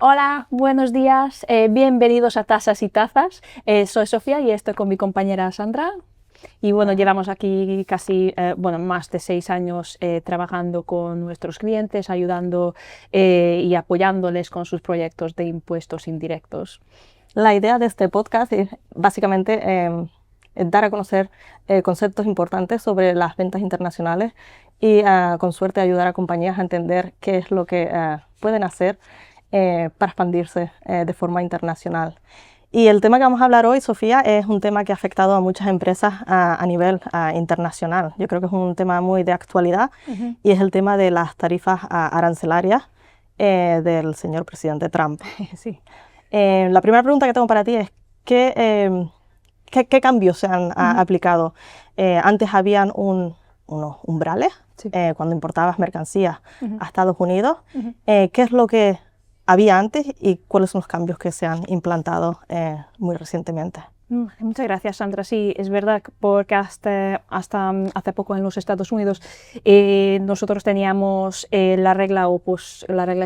Hola, buenos días, bienvenidos a Tasas y Tazas. Soy Sofía y estoy con mi compañera Sandra. Y bueno, llevamos aquí casi, más de 6 años trabajando con nuestros clientes, ayudando y apoyándoles con sus proyectos de impuestos indirectos. La idea de este podcast es básicamente dar a conocer conceptos importantes sobre las ventas internacionales y con suerte ayudar a compañías a entender qué es lo que pueden hacer para expandirse de forma internacional. Y el tema que vamos a hablar hoy, Sofía, es un tema que ha afectado a muchas empresas a nivel internacional. Yo creo que es un tema muy de actualidad y es el tema de las tarifas arancelarias del señor presidente Trump. Sí. La primera pregunta que tengo para ti es, ¿qué cambios se han aplicado? Antes habían unos umbrales Sí. Cuando importabas mercancías a Estados Unidos. ¿Qué es lo que había antes y cuáles son los cambios que se han implantado muy recientemente? Muchas gracias, Sandra. Sí, es verdad, porque hasta hace poco en los Estados Unidos nosotros teníamos la regla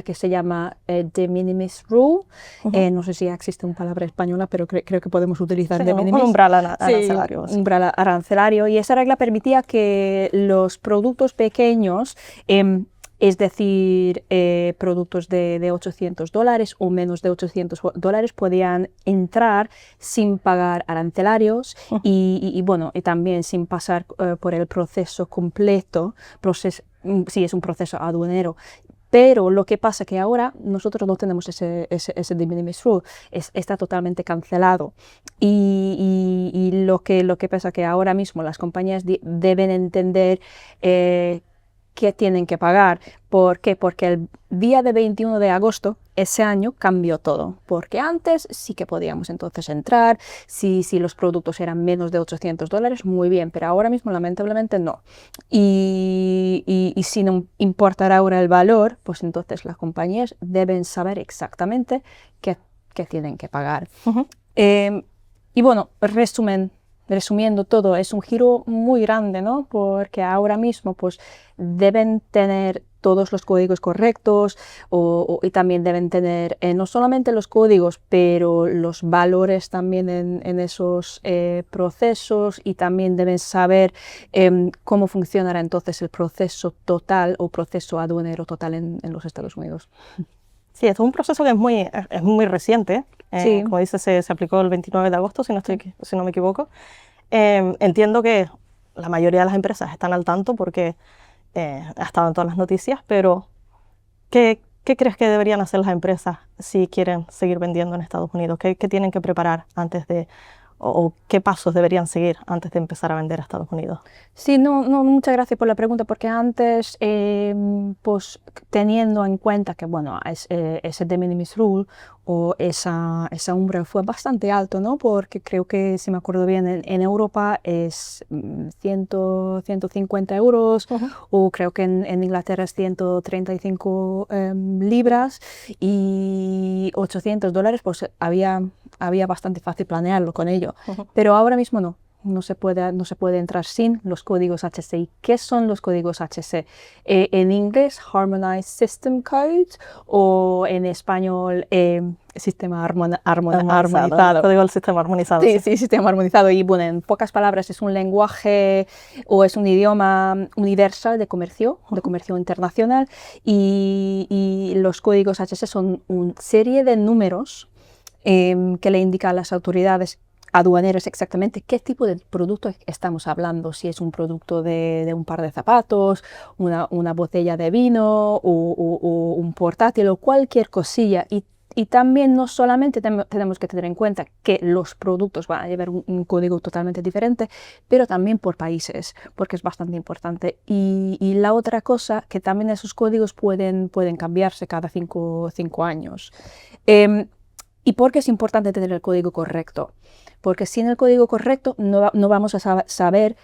que se llama de minimis rule. No sé si existe una palabra española, pero creo que podemos utilizar Sí, de minimis. un umbral arancelario. Sí, un umbral arancelario. Y esa regla permitía que los productos pequeños, es decir, productos de $800 o menos de $800 podían entrar sin pagar arancelarios y también sin pasar por el proceso completo, sí, es un proceso aduanero. Pero lo que pasa es que ahora nosotros no tenemos ese de minimis rule, está totalmente cancelado. Y lo que pasa es que ahora mismo las compañías deben entender qué tienen que pagar. ¿Por qué? Porque el día de 21 de agosto ese año cambió todo, porque antes sí que podíamos entonces entrar, si los productos eran menos de $800, muy bien, pero ahora mismo lamentablemente no. Y si no importará ahora el valor, pues entonces las compañías deben saber exactamente qué tienen que pagar. Y bueno, resumiendo todo, es un giro muy grande, ¿no? Porque ahora mismo pues deben tener todos los códigos correctos y también deben tener no solamente los códigos, pero los valores también en esos procesos, y también deben saber cómo funcionará entonces el proceso total o proceso aduanero total en los Estados Unidos. Sí, esto es un proceso que es muy reciente. Sí. Como dice, se aplicó el 29 de agosto, si no me equivoco. Entiendo que la mayoría de las empresas están al tanto porque ha estado en todas las noticias, pero ¿qué crees que deberían hacer las empresas si quieren seguir vendiendo en Estados Unidos? ¿Qué tienen que preparar antes o qué pasos deberían seguir antes de empezar a vender a Estados Unidos? Sí, no, muchas gracias por la pregunta, porque antes, pues teniendo en cuenta que, bueno, ese de minimis rule o esa umbral fue bastante alto, ¿no? Porque creo que, si me acuerdo bien, en Europa es 150 euros, o creo que en Inglaterra es 135 libras y $800, pues había bastante fácil planearlo con ello. Pero ahora mismo no. No se puede entrar sin los códigos HC. ¿Qué son los códigos HC? En inglés, Harmonized System Codes, o en español, sistema armonizado. Código del sistema armonizado. Sí, sistema armonizado. Y bueno, en pocas palabras, es un lenguaje o es un idioma universal de comercio internacional, y los códigos HC son una serie de números que le indican a las autoridades aduaneras exactamente qué tipo de producto estamos hablando, si es un producto de un par de zapatos, una botella de vino o un portátil o cualquier cosilla. Y también no solamente tenemos que tener en cuenta que los productos van a llevar un código totalmente diferente, pero también por países, porque es bastante importante. Y la otra cosa, que también esos códigos pueden cambiarse cada 5 años. ¿Y por qué es importante tener el código correcto? Porque sin el código correcto no vamos a saber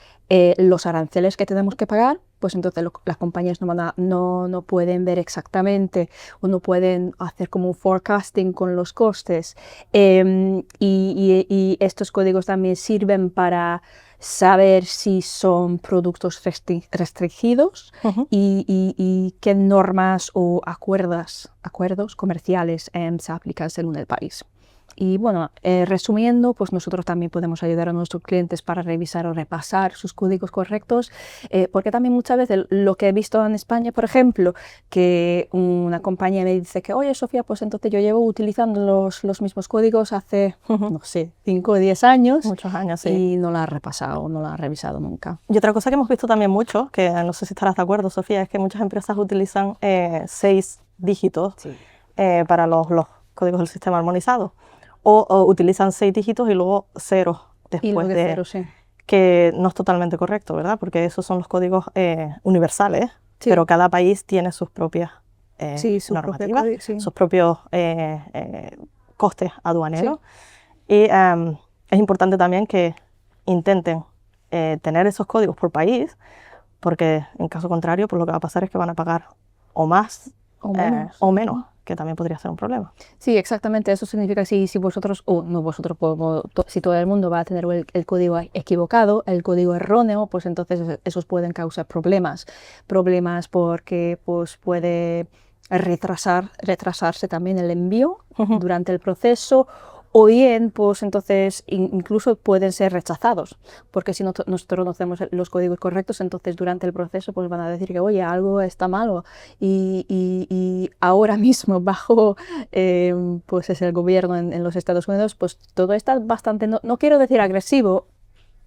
los aranceles que tenemos que pagar, pues entonces las compañías no pueden ver exactamente o no pueden hacer como un forecasting con los costes. Y estos códigos también sirven para saber si son productos restringidos y qué normas o acuerdos comerciales se aplican según el país. Y bueno, resumiendo, pues nosotros también podemos ayudar a nuestros clientes para revisar o repasar sus códigos correctos, porque también muchas veces lo que he visto en España, por ejemplo, que una compañía me dice que, oye, Sofía, pues entonces yo llevo utilizando los mismos códigos hace, no sé, 5 o 10 años. Muchos años, sí. Y no la ha repasado, no la ha revisado nunca. Y otra cosa que hemos visto también mucho, que no sé si estarás de acuerdo, Sofía, es que muchas empresas utilizan 6 dígitos Sí. Para los códigos del sistema armonizado. O utilizan 6 dígitos y luego 0 después de cero, sí. Que no es totalmente correcto, ¿verdad? Porque esos son los códigos universales, Sí. pero cada país tiene sus propias Sí, su normativas, propio sí. sus propios costes aduaneros. Sí. Y es importante también que intenten tener esos códigos por país, porque en caso contrario, pues lo que va a pasar es que van a pagar o más o menos, que también podría ser un problema. Sí, exactamente. Eso significa que si vosotros, o no vosotros, si todo el mundo va a tener el código equivocado, el código erróneo, pues entonces esos pueden causar problemas. Problemas porque pues puede retrasarse también el envío durante el proceso, o bien, pues entonces incluso pueden ser rechazados, porque si nosotros no hacemos los códigos correctos, entonces durante el proceso pues van a decir que, oye, algo está malo, y ahora mismo bajo pues es el gobierno en los Estados Unidos, pues todo está bastante, no quiero decir agresivo,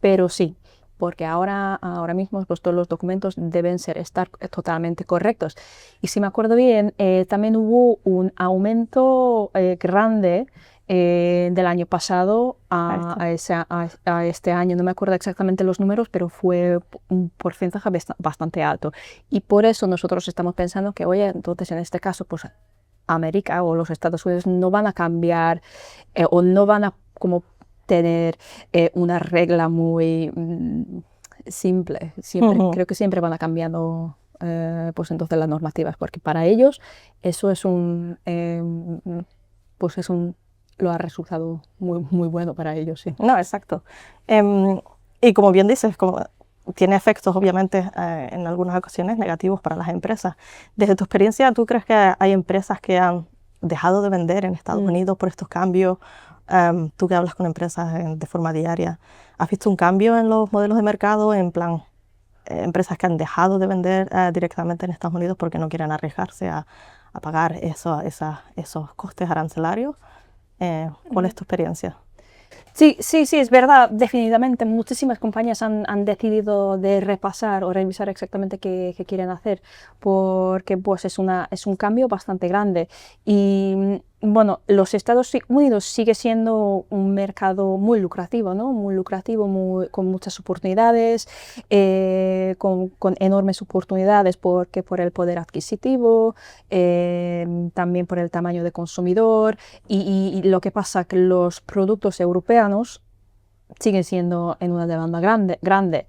pero sí, porque ahora mismo pues, todos los documentos deben estar totalmente correctos. Y si me acuerdo bien, también hubo un aumento grande del año pasado a este año. No me acuerdo exactamente los números, pero fue un porcentaje bastante alto. Y por eso nosotros estamos pensando que, oye, entonces en este caso, pues América o los Estados Unidos no van a cambiar o no van a como tener una regla muy simple. Creo que siempre van a cambiando pues entonces las normativas, porque para ellos eso es lo ha resultado muy bueno para ellos, sí. No, exacto. Y como bien dices, tiene efectos obviamente en algunas ocasiones negativos para las empresas. Desde tu experiencia, ¿tú crees que hay empresas que han dejado de vender en Estados Unidos por estos cambios? Tú que hablas con empresas de forma diaria, ¿has visto un cambio en los modelos de mercado? En plan, empresas que han dejado de vender directamente en Estados Unidos porque no quieren arriesgarse a pagar esos costes arancelarios. ¿Cuál es tu experiencia? Sí, es verdad, definitivamente. Muchísimas compañías han decidido de repasar o revisar exactamente qué quieren hacer, porque pues es un cambio bastante grande. Y bueno, los Estados Unidos sigue siendo un mercado muy lucrativo, ¿no? Muy lucrativo, con muchas oportunidades, con enormes oportunidades, porque por el poder adquisitivo, también por el tamaño de consumidor, y lo que pasa es que los productos europeos siguen siendo en una demanda grande.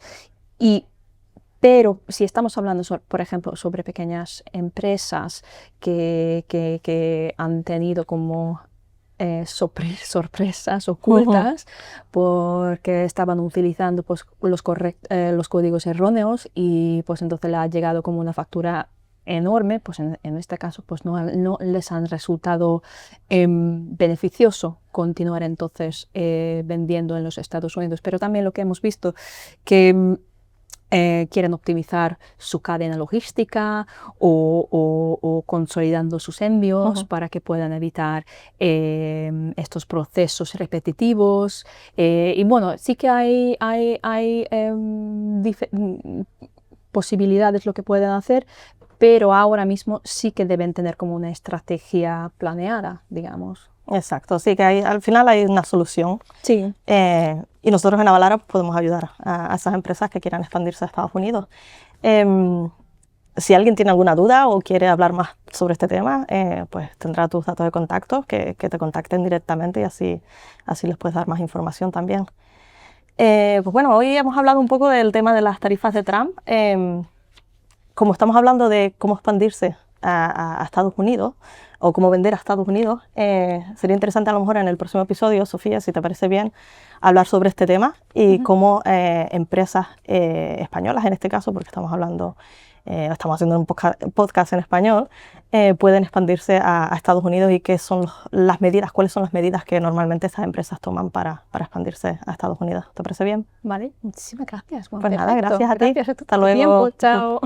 Pero si estamos hablando, por ejemplo, sobre pequeñas empresas que han tenido como sorpresas ocultas porque estaban utilizando pues, los códigos erróneos, y pues entonces le ha llegado como una factura enorme, pues en este caso pues no les han resultado beneficioso continuar entonces vendiendo en los Estados Unidos. Pero también lo que hemos visto que quieren optimizar su cadena logística o consolidando sus envíos para que puedan evitar estos procesos repetitivos. Y bueno, sí que hay posibilidades lo que pueden hacer, pero ahora mismo sí que deben tener como una estrategia planeada, digamos. Exacto, sí que al final hay una solución. Sí. Y nosotros en Avalara podemos ayudar a esas empresas que quieran expandirse a Estados Unidos. Si alguien tiene alguna duda o quiere hablar más sobre este tema, pues tendrá tus datos de contacto, que te contacten directamente, y así les puedes dar más información también. Pues bueno, hoy hemos hablado un poco del tema de las tarifas de Trump. como estamos hablando de cómo expandirse a Estados Unidos o cómo vender a Estados Unidos, sería interesante a lo mejor en el próximo episodio, Sofía, si te parece bien, hablar sobre este tema y cómo empresas españolas, en este caso, porque estamos haciendo un podcast en español, pueden expandirse a Estados Unidos y qué son cuáles son las medidas que normalmente esas empresas toman para expandirse a Estados Unidos. ¿Te parece bien? Vale, muchísimas gracias. Bueno, Pues nada, perfecto. gracias a ti. Gracias a Hasta luego. Chao.